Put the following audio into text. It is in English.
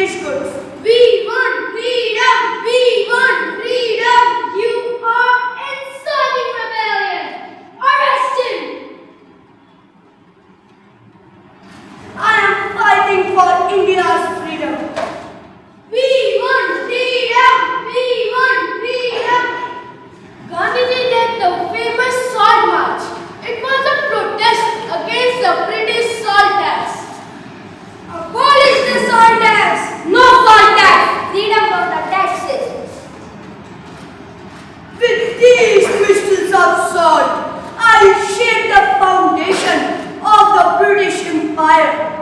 British goods. We want freedom! We want freedom! You are inciting rebellion! Arrest him! I am fighting for India's freedom. We want freedom! We want freedom! Gandhiji led the famous Salt March. It was a protest against the British salt tax. Abolish the salt tax! No salt tax! Freedom from the taxes. With these crystals of salt, I shake the foundation of the British Empire.